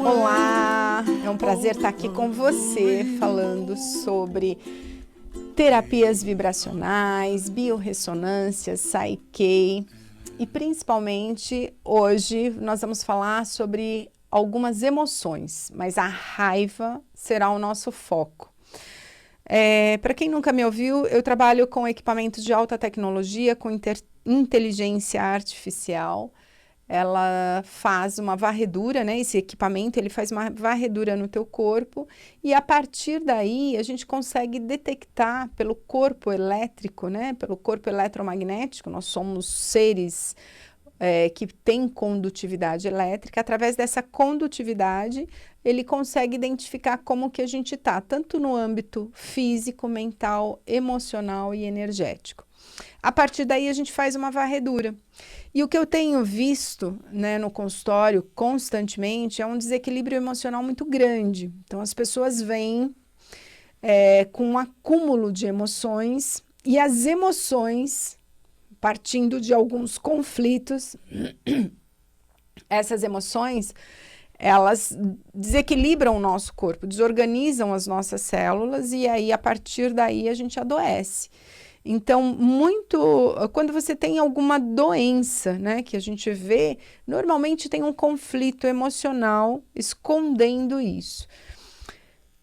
Olá, é um prazer estar aqui com você falando sobre terapias vibracionais, biorressonâncias, Psyche e principalmente hoje nós vamos falar sobre algumas emoções, mas a raiva será o nosso foco. Para quem nunca me ouviu, eu trabalho com equipamentos de alta tecnologia, com inteligência artificial. Ela faz uma varredura, né? Esse equipamento, ele faz uma varredura no teu corpo e a partir daí a gente consegue detectar pelo corpo elétrico, né? Pelo corpo eletromagnético, nós somos seres que têm condutividade elétrica. Através dessa condutividade, ele consegue identificar como que a gente está, tanto no âmbito físico, mental, emocional e energético. A partir daí a gente faz uma varredura. E o que eu tenho visto, né, no consultório constantemente é um desequilíbrio emocional muito grande. Então as pessoas vêm com um acúmulo de emoções e as emoções, partindo de alguns conflitos, essas emoções, elas desequilibram o nosso corpo, desorganizam as nossas células e aí a partir daí a gente adoece. Então, quando você tem alguma doença, né, que a gente vê, normalmente tem um conflito emocional escondendo isso.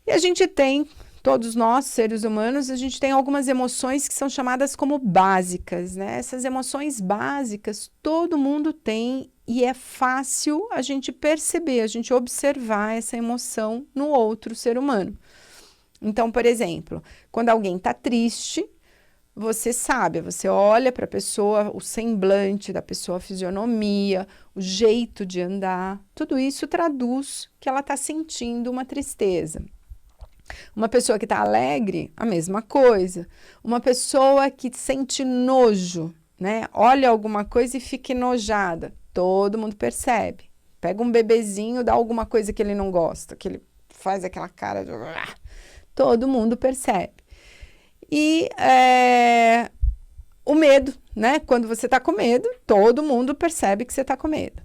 E a gente tem, todos nós, seres humanos, a gente tem algumas emoções que são chamadas como básicas, né? Essas emoções básicas todo mundo tem e é fácil a gente perceber, a gente observar essa emoção no outro ser humano. Então, por exemplo, quando alguém está triste, você sabe, você olha para a pessoa, o semblante da pessoa, a fisionomia, o jeito de andar, tudo isso traduz que ela está sentindo uma tristeza. Uma pessoa que está alegre, a mesma coisa. Uma pessoa que sente nojo, né? Olha alguma coisa e fica enojada, todo mundo percebe. Pega um bebezinho, dá alguma coisa que ele não gosta, que ele faz aquela cara de... Todo mundo percebe. E o medo, né? Quando você está com medo, todo mundo percebe que você está com medo.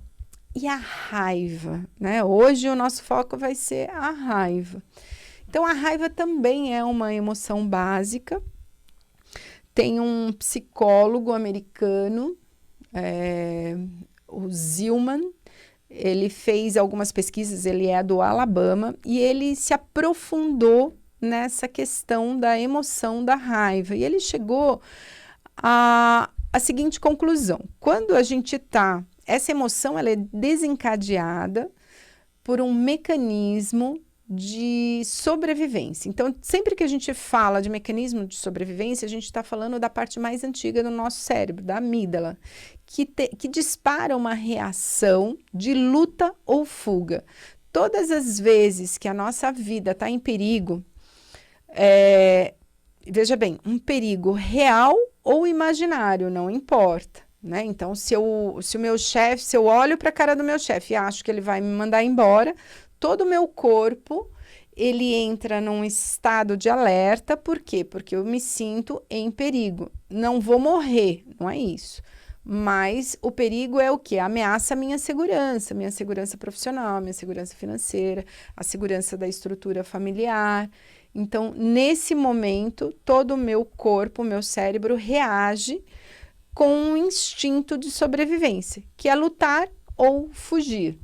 E a raiva, né? Hoje o nosso foco vai ser a raiva. Então, a raiva também é uma emoção básica. Tem um psicólogo americano, o Zillman, ele fez algumas pesquisas, ele é do Alabama, e ele se aprofundou nessa questão da emoção da raiva. E ele chegou à seguinte conclusão. Quando a gente está... Essa emoção ela é desencadeada por um mecanismo de sobrevivência. Então, sempre que a gente fala de mecanismo de sobrevivência, a gente está falando da parte mais antiga do nosso cérebro, da amígdala, que dispara uma reação de luta ou fuga. Todas as vezes que a nossa vida está em perigo, veja bem, um perigo real ou imaginário, não importa, né? Então, se o meu chefe, se eu olho para a cara do meu chefe e acho que ele vai me mandar embora, todo o meu corpo, ele entra num estado de alerta. Por quê? Porque eu me sinto em perigo. Não vou morrer, não é isso. Mas o perigo é o quê? Ameaça a minha segurança profissional, minha segurança financeira, a segurança da estrutura familiar. Então, nesse momento, todo o meu corpo, o meu cérebro reage com um instinto de sobrevivência, que é lutar ou fugir.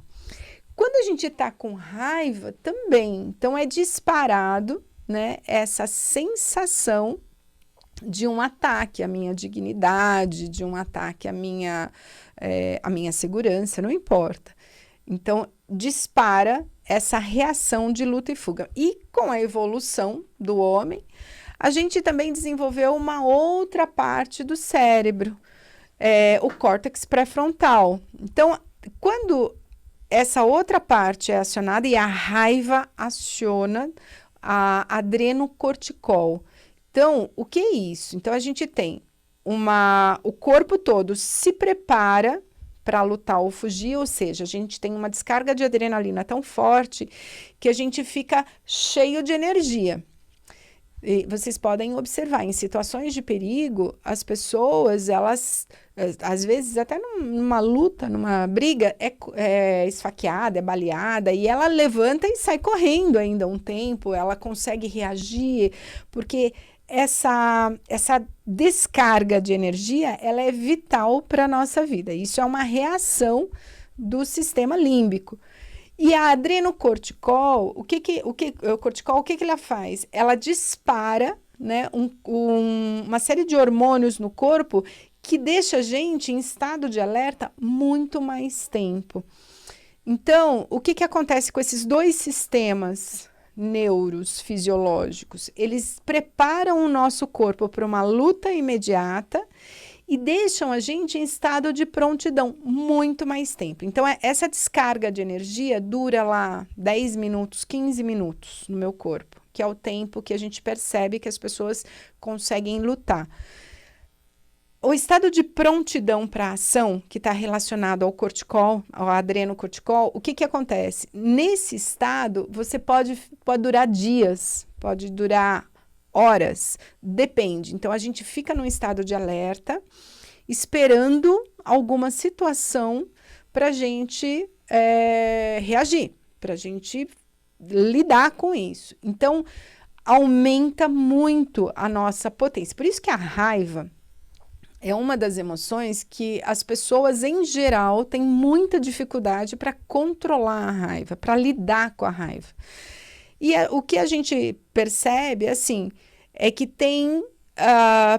Quando a gente está com raiva, também, então é disparado, né, essa sensação de um ataque à minha dignidade, de um ataque à minha segurança, não importa. Então, dispara essa reação de luta e fuga. E com a evolução do homem, a gente também desenvolveu uma outra parte do cérebro, o córtex pré-frontal. Então, quando essa outra parte é acionada e a raiva aciona a adrenocorticol. Então, o que é isso? Então, a gente tem o corpo todo se prepara para lutar ou fugir, ou seja, a gente tem uma descarga de adrenalina tão forte que a gente fica cheio de energia. E vocês podem observar, em situações de perigo, as pessoas, elas às vezes até numa luta, numa briga, é esfaqueada, é baleada, e ela levanta e sai correndo ainda um tempo, ela consegue reagir, porque essa descarga de energia, ela é vital para a nossa vida. Isso é uma reação do sistema límbico. E a adrenocorticol, o que ela faz? Ela dispara, né, uma série de hormônios no corpo que deixa a gente em estado de alerta muito mais tempo. Então, o que acontece com esses dois sistemas neurofisiológicos? Eles preparam o nosso corpo para uma luta imediata e deixam a gente em estado de prontidão muito mais tempo. Então, essa descarga de energia dura lá 10 minutos, 15 minutos no meu corpo, que é o tempo que a gente percebe que as pessoas conseguem lutar. O estado de prontidão para ação, que está relacionado ao corticol, ao adrenocorticol, o que acontece? Nesse estado, você pode durar dias, pode durar horas, depende. Então, a gente fica num estado de alerta, esperando alguma situação para a gente reagir, para a gente lidar com isso. Então, aumenta muito a nossa potência. Por isso que a raiva é uma das emoções que as pessoas, em geral, têm muita dificuldade para controlar a raiva, para lidar com a raiva. E o que a gente percebe, assim, é que tem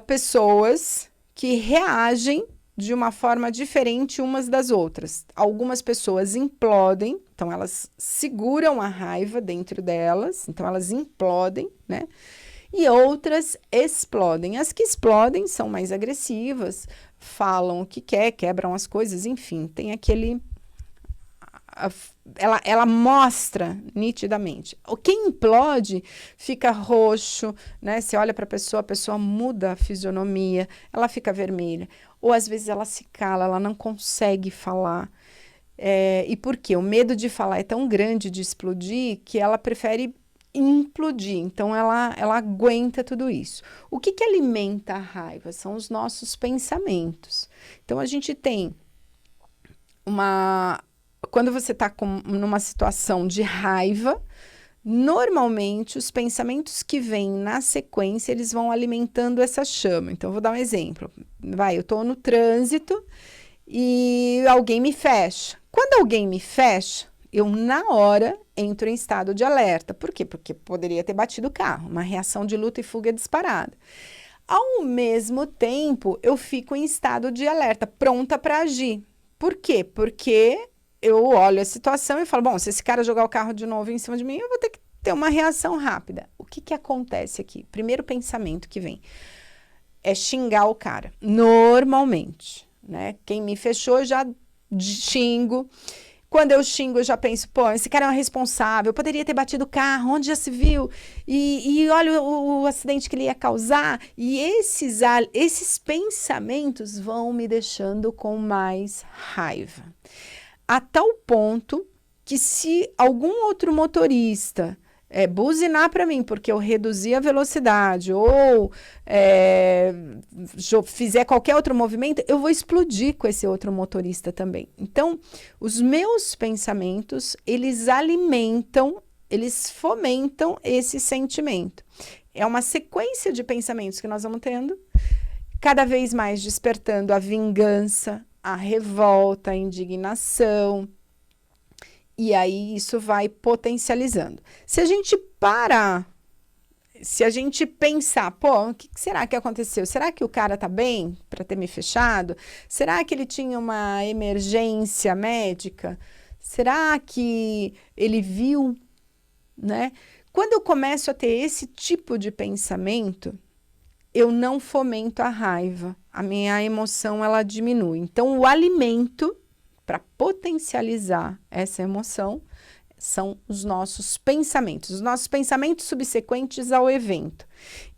pessoas que reagem de uma forma diferente umas das outras. Algumas pessoas implodem, então elas seguram a raiva dentro delas, então elas implodem, né? E outras explodem. As que explodem são mais agressivas, falam o que quebram as coisas, enfim, tem aquele... Ela mostra nitidamente. Quem implode fica roxo, né? Você olha para a pessoa muda a fisionomia, ela fica vermelha. Ou às vezes ela se cala, ela não consegue falar. E por quê? O medo de falar é tão grande de explodir que ela prefere implodir. Então ela aguenta tudo isso. O que alimenta a raiva? São os nossos pensamentos. Então a gente tem quando você está numa situação de raiva, normalmente os pensamentos que vêm na sequência, eles vão alimentando essa chama. Então, vou dar um exemplo. Eu estou no trânsito e alguém me fecha. Quando alguém me fecha, eu na hora entro em estado de alerta. Por quê? Porque poderia ter batido o carro, uma reação de luta e fuga disparada. Ao mesmo tempo, eu fico em estado de alerta, pronta para agir. Por quê? Porque eu olho a situação e falo, bom, se esse cara jogar o carro de novo em cima de mim, eu vou ter que ter uma reação rápida. O que acontece aqui? Primeiro pensamento que vem é xingar o cara, normalmente, né? Quem me fechou, eu já xingo. Quando eu xingo, eu já penso, pô, esse cara é um responsável, eu poderia ter batido o carro, onde já se viu? E olha o acidente que ele ia causar. E esses pensamentos vão me deixando com mais raiva. A tal ponto que se algum outro motorista buzinar para mim porque eu reduzi a velocidade ou fizer qualquer outro movimento, eu vou explodir com esse outro motorista também. Então, os meus pensamentos, eles fomentam esse sentimento. É uma sequência de pensamentos que nós vamos tendo, cada vez mais despertando a vingança, a revolta, a indignação, e aí isso vai potencializando. Se a gente parar, se a gente pensar, pô, o que será que aconteceu? Será que o cara tá bem para ter me fechado? Será que ele tinha uma emergência médica? Será que ele viu, né? Quando eu começo a ter esse tipo de pensamento, eu não fomento a raiva, a minha emoção ela diminui. Então, o alimento para potencializar essa emoção são os nossos pensamentos subsequentes ao evento.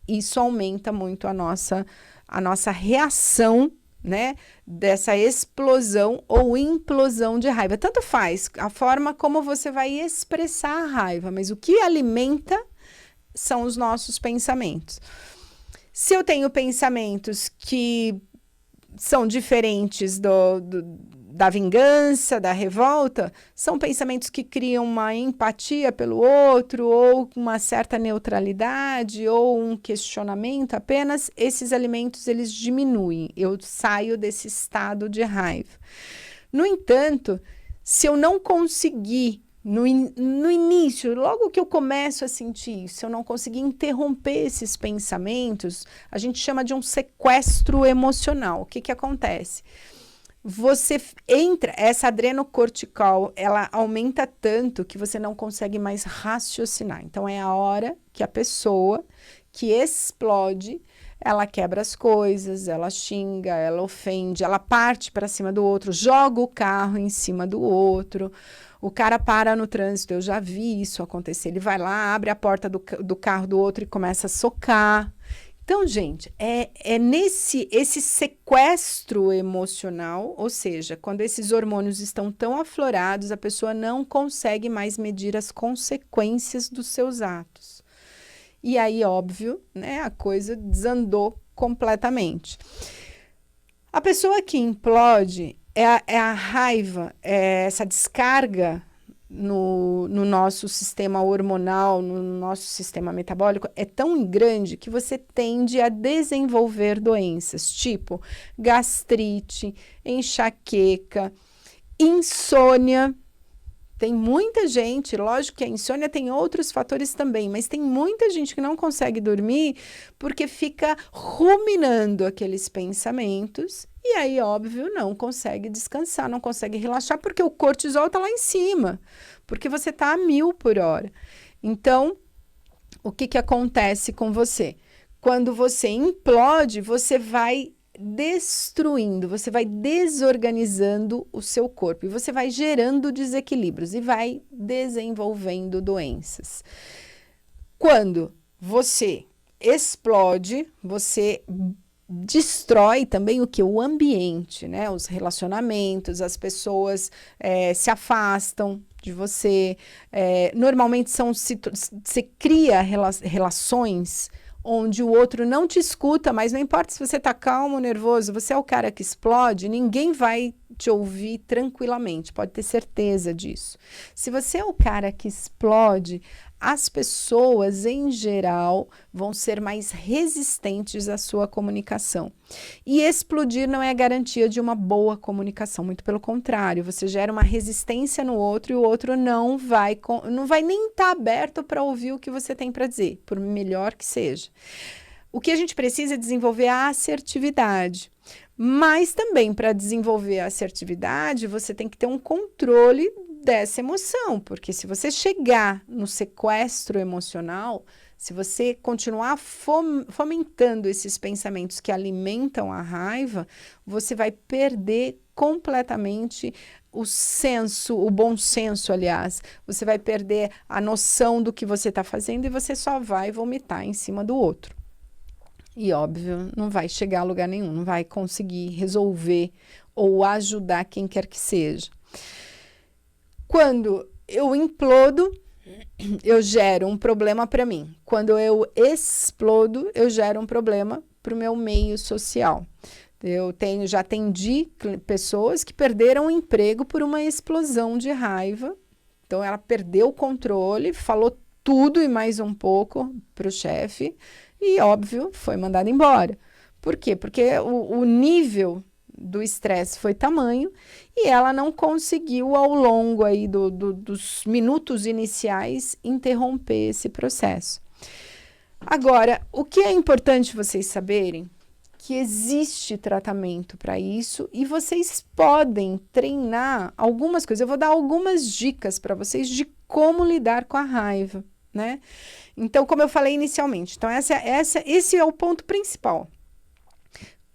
Isso aumenta muito a nossa reação, né, dessa explosão ou implosão de raiva. Tanto faz a forma como você vai expressar a raiva, mas o que alimenta são os nossos pensamentos. Se eu tenho pensamentos que são diferentes da vingança, da revolta, são pensamentos que criam uma empatia pelo outro, ou uma certa neutralidade, ou um questionamento apenas. Esses alimentos, eles diminuem, eu saio desse estado de raiva. No entanto, se eu não conseguir, no início, logo que eu começo a sentir isso, se eu não conseguir interromper esses pensamentos, a gente chama de um sequestro emocional. O que que acontece? Você entra, essa adrenocortical, ela aumenta tanto que você não consegue mais raciocinar. Então, é a hora que a pessoa que explode, ela quebra as coisas, ela xinga, ela ofende, ela parte para cima do outro, joga o carro em cima do outro, o cara para no trânsito, eu já vi isso acontecer, ele vai lá, abre a porta do carro do outro e começa a socar. Então, gente, esse sequestro emocional, ou seja, quando esses hormônios estão tão aflorados, a pessoa não consegue mais medir as consequências dos seus atos. E aí, óbvio, né, a coisa desandou completamente. A pessoa que implode é a raiva, é essa descarga no nosso sistema hormonal, no nosso sistema metabólico, é tão grande que você tende a desenvolver doenças, tipo gastrite, enxaqueca, insônia. Tem muita gente, lógico que a insônia tem outros fatores também, mas tem muita gente que não consegue dormir porque fica ruminando aqueles pensamentos e aí, óbvio, não consegue descansar, não consegue relaxar porque o cortisol está lá em cima, porque você está a 1000 por hora. Então, o que acontece com você? Quando você implode, você vai destruindo, você vai desorganizando o seu corpo e você vai gerando desequilíbrios e vai desenvolvendo doenças. Quando você explode, você destrói também o que? O ambiente, né? Os relacionamentos, as pessoas se afastam de você. Normalmente você cria relações onde o outro não te escuta, mas não importa se você está calmo ou nervoso, você é o cara que explode, ninguém vai te ouvir tranquilamente, pode ter certeza disso. Se você é o cara que explode, as pessoas, em geral, vão ser mais resistentes à sua comunicação. E explodir não é garantia de uma boa comunicação, muito pelo contrário, você gera uma resistência no outro e o outro não vai nem estar aberto para ouvir o que você tem para dizer, por melhor que seja. O que a gente precisa é desenvolver a assertividade. Mas também para desenvolver a assertividade, você tem que ter um controle dessa emoção, porque se você chegar no sequestro emocional, se você continuar fomentando esses pensamentos que alimentam a raiva, você vai perder completamente o senso, o bom senso, aliás. Você vai perder a noção do que você está fazendo e você só vai vomitar em cima do outro. E, óbvio, não vai chegar a lugar nenhum, não vai conseguir resolver ou ajudar quem quer que seja. Quando eu implodo, eu gero um problema para mim. Quando eu explodo, eu gero um problema para o meu meio social. Eu já atendi pessoas que perderam o emprego por uma explosão de raiva. Então, ela perdeu o controle, falou tudo e mais um pouco para o chefe. E, óbvio, foi mandada embora. Por quê? Porque o nível do estresse foi tamanho e ela não conseguiu, ao longo aí dos minutos iniciais, interromper esse processo. Agora, o que é importante vocês saberem? Que existe tratamento para isso e vocês podem treinar algumas coisas. Eu vou dar algumas dicas para vocês de como lidar com a raiva, né? Então, como eu falei inicialmente, então esse é o ponto principal.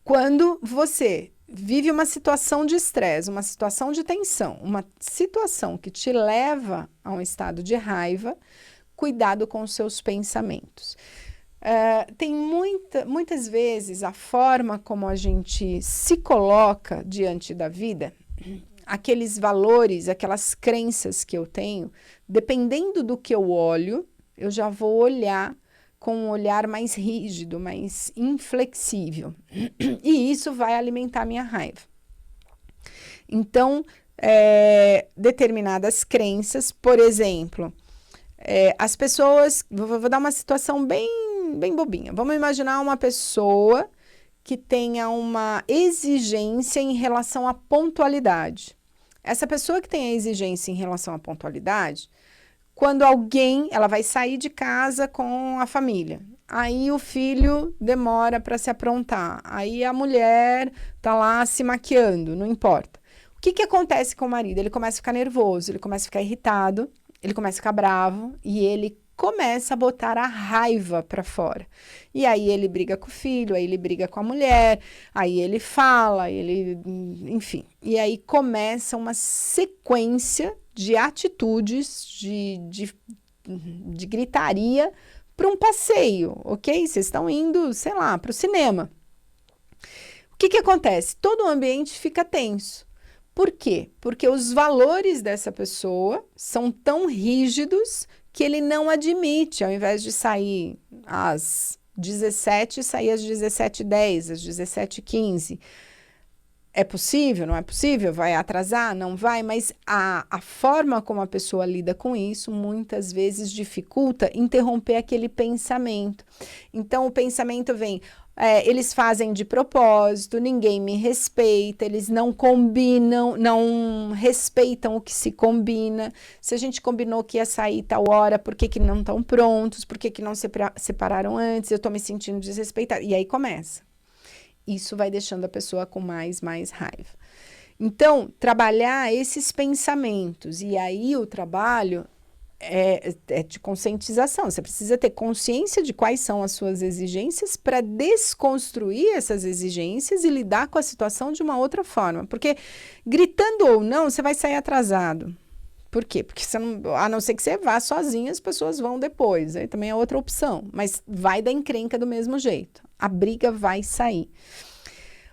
Quando você vive uma situação de estresse, uma situação de tensão, uma situação que te leva a um estado de raiva, cuidado com os seus pensamentos. Tem muitas vezes a forma como a gente se coloca diante da vida, aqueles valores, aquelas crenças que eu tenho, dependendo do que eu olho, eu já vou olhar com um olhar mais rígido, mais inflexível. E isso vai alimentar minha raiva. Então, determinadas crenças, por exemplo, as pessoas... Vou dar uma situação bem bobinha. Vamos imaginar uma pessoa que tenha uma exigência em relação à pontualidade. Essa pessoa que tem a exigência em relação à pontualidade, quando ela vai sair de casa com a família, aí o filho demora para se aprontar, aí a mulher tá lá se maquiando, não importa. O que acontece com o marido? Ele começa a ficar nervoso, ele começa a ficar irritado, ele começa a ficar bravo e ele começa a botar a raiva para fora. E aí ele briga com o filho, aí ele briga com a mulher, aí ele fala, enfim. E aí começa uma sequência de atitudes, de gritaria para um passeio, ok? Vocês estão indo, sei lá, para o cinema. O que acontece? Todo o ambiente fica tenso. Por quê? Porque os valores dessa pessoa são tão rígidos que ele não admite, ao invés de sair às 17, sair às 17h10, às 17h15. É possível? Não é possível? Vai atrasar? Não vai? Mas a forma como a pessoa lida com isso, muitas vezes dificulta interromper aquele pensamento. Então, o pensamento vem... eles fazem de propósito, ninguém me respeita, eles não combinam, não respeitam o que se combina. Se a gente combinou que ia sair tal hora, por que não estão prontos? Por que não se separaram antes? Eu estou me sentindo desrespeitada. E aí começa. Isso vai deixando a pessoa com mais raiva. Então, trabalhar esses pensamentos. E aí o trabalho é de conscientização. Você precisa ter consciência de quais são as suas exigências para desconstruir essas exigências e lidar com a situação de uma outra forma. Porque gritando ou não, você vai sair atrasado. Por quê? Porque você não, a não ser que você vá sozinho, as pessoas vão depois. Aí também é outra opção. Mas vai dar encrenca do mesmo jeito. A briga vai sair.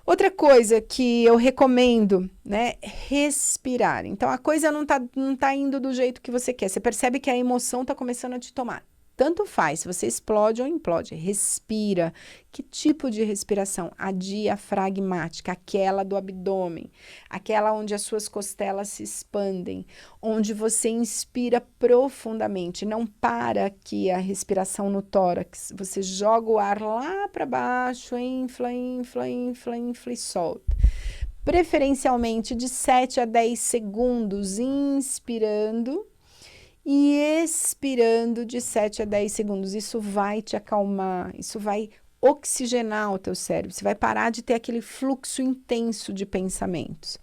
Outra coisa que eu recomendo, né, respirar. Então, a coisa não tá indo do jeito que você quer. Você percebe que a emoção tá começando a te tomar. Tanto faz, se você explode ou implode. Respira. Que tipo de respiração? A diafragmática, aquela do abdômen. Aquela onde as suas costelas se expandem. Onde você inspira profundamente. Não para aqui a respiração no tórax. Você joga o ar lá para baixo, infla e solta. Preferencialmente de 7 a 10 segundos, inspirando. E expirando de 7 a 10 segundos. Isso vai te acalmar, isso vai oxigenar o teu cérebro. Você vai parar de ter aquele fluxo intenso de pensamentos.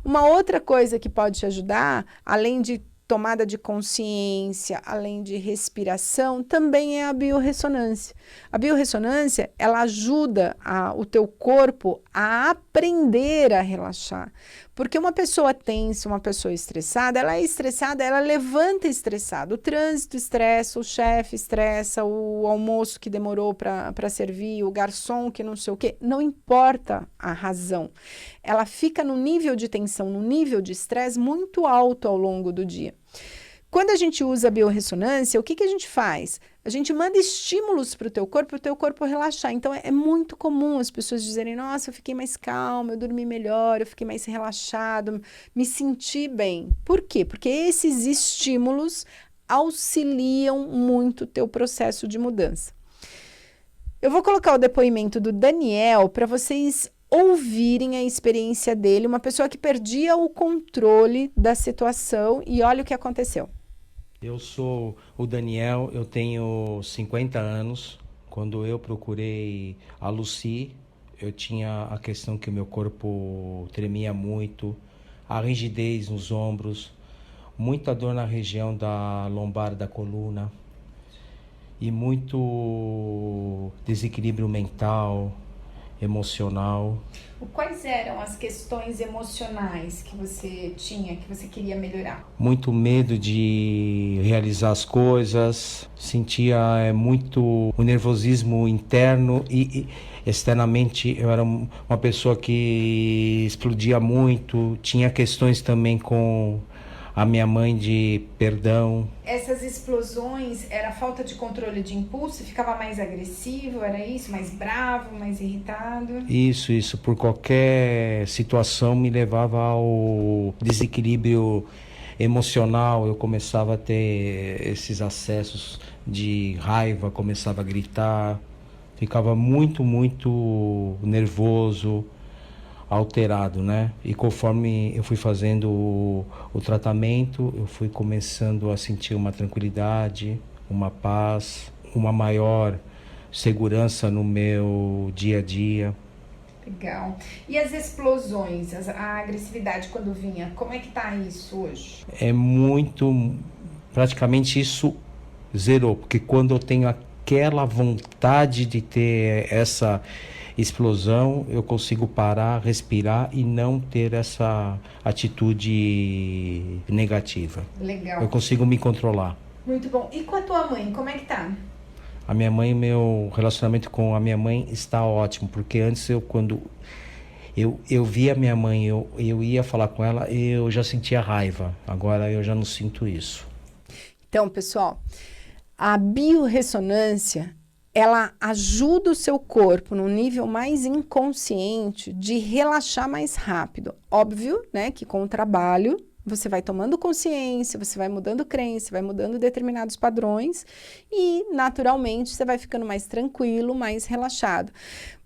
Uma outra coisa que pode te ajudar, além de tomada de consciência, além de respiração, também é a biorressonância. A biorressonância, ela ajuda o teu corpo a aprender a relaxar. Porque uma pessoa tensa, uma pessoa estressada, ela levanta estressada. O trânsito estressa, o chefe estressa, o almoço que demorou para servir, o garçom que não sei o quê. Não importa a razão. Ela fica no nível de tensão, no nível de estresse muito alto ao longo do dia. Quando a gente usa a biorressonância, o que a gente faz? A gente manda estímulos para o teu corpo relaxar. Então, é muito comum as pessoas dizerem, nossa, eu fiquei mais calma, eu dormi melhor, eu fiquei mais relaxado, me senti bem. Por quê? Porque esses estímulos auxiliam muito o teu processo de mudança. Eu vou colocar o depoimento do Daniel para vocês ouvirem a experiência dele, uma pessoa que perdia o controle da situação e olha o que aconteceu. Eu sou o Daniel, eu tenho 50 anos. Quando eu procurei a Lucy, eu tinha a questão que o meu corpo tremia muito, a rigidez nos ombros, muita dor na região da lombar da coluna e muito desequilíbrio mental, emocional. Quais eram as questões emocionais que você tinha, que você queria melhorar? Muito medo de realizar as coisas, sentia muito o nervosismo interno e externamente eu era uma pessoa que explodia muito, tinha questões também com a minha mãe de perdão. Essas explosões, era falta de controle de impulso? Ficava mais agressivo, era isso? Mais bravo, mais irritado? Isso, por qualquer situação me levava ao desequilíbrio emocional. Eu começava a ter esses acessos de raiva, começava a gritar, ficava muito nervoso, alterado, né? E conforme eu fui fazendo o tratamento, eu fui começando a sentir uma tranquilidade, uma paz, uma maior segurança no meu dia a dia. Legal. E as explosões, a agressividade quando vinha, como é que tá isso hoje? É muito, praticamente isso zerou, porque quando eu tenho aquela vontade de ter essa explosão, eu consigo parar, respirar e não ter essa atitude negativa. Legal. Eu consigo me controlar. Muito bom. E com a tua mãe, como é que tá? A minha mãe, meu relacionamento com a minha mãe está ótimo, porque antes quando eu via minha mãe, eu ia falar com ela, eu já sentia raiva. Agora eu já não sinto isso. Então, pessoal, a biorressonância, ela ajuda o seu corpo no nível mais inconsciente de relaxar mais rápido. Óbvio, né, que com o trabalho você vai tomando consciência, você vai mudando crença, vai mudando determinados padrões e, naturalmente, você vai ficando mais tranquilo, mais relaxado.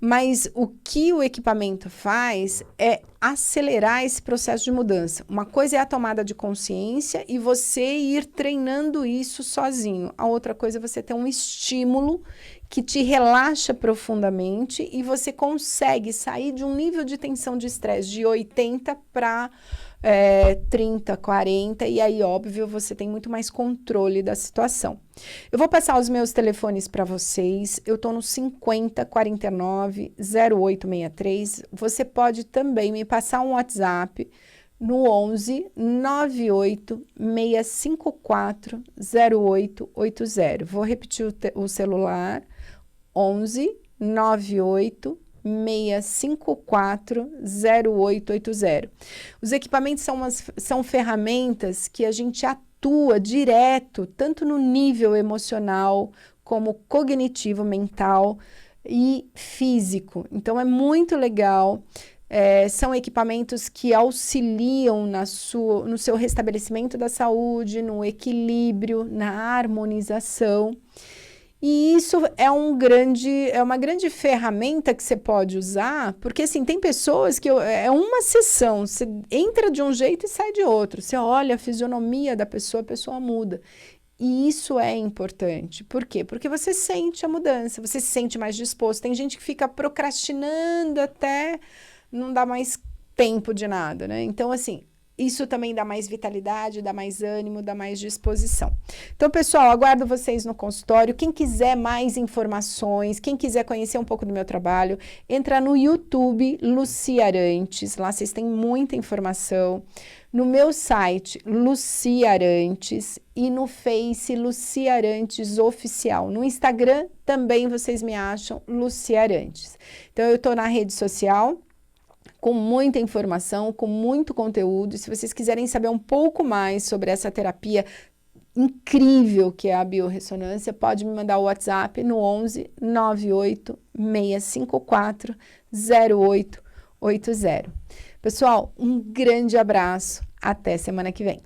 Mas o que o equipamento faz é acelerar esse processo de mudança. Uma coisa é a tomada de consciência e você ir treinando isso sozinho. A outra coisa é você ter um estímulo que te relaxa profundamente e você consegue sair de um nível de tensão de estresse de 80 para 30, 40, e aí, óbvio, você tem muito mais controle da situação. Eu vou passar os meus telefones para vocês, eu estou no 50 49 0863, você pode também me passar um WhatsApp no 11 98 654 0880. Vou repetir o celular, 11 98 654 0880. Os equipamentos são ferramentas que a gente atua direto, tanto no nível emocional, como cognitivo, mental e físico. Então, é muito legal. São equipamentos que auxiliam no seu restabelecimento da saúde, no equilíbrio, na harmonização. E isso é uma grande ferramenta que você pode usar, porque assim, tem pessoas que é uma sessão, você entra de um jeito e sai de outro. Você olha a fisionomia da pessoa, a pessoa muda. E isso é importante. Por quê? Porque você sente a mudança, você se sente mais disposto. Tem gente que fica procrastinando até não dá mais tempo de nada, né? Então, assim, isso também dá mais vitalidade, dá mais ânimo, dá mais disposição. Então, pessoal, aguardo vocês no consultório. Quem quiser mais informações, quem quiser conhecer um pouco do meu trabalho, entra no YouTube Lucy Arantes. Lá vocês têm muita informação. No meu site, Lucy Arantes, e no Face, Lucy Arantes Oficial. No Instagram também vocês me acham Lucy Arantes. Então, eu estou na rede social com muita informação, com muito conteúdo. E se vocês quiserem saber um pouco mais sobre essa terapia incrível que é a biorressonância, pode me mandar o WhatsApp no 11 98 654 0880. Pessoal, um grande abraço. Até semana que vem.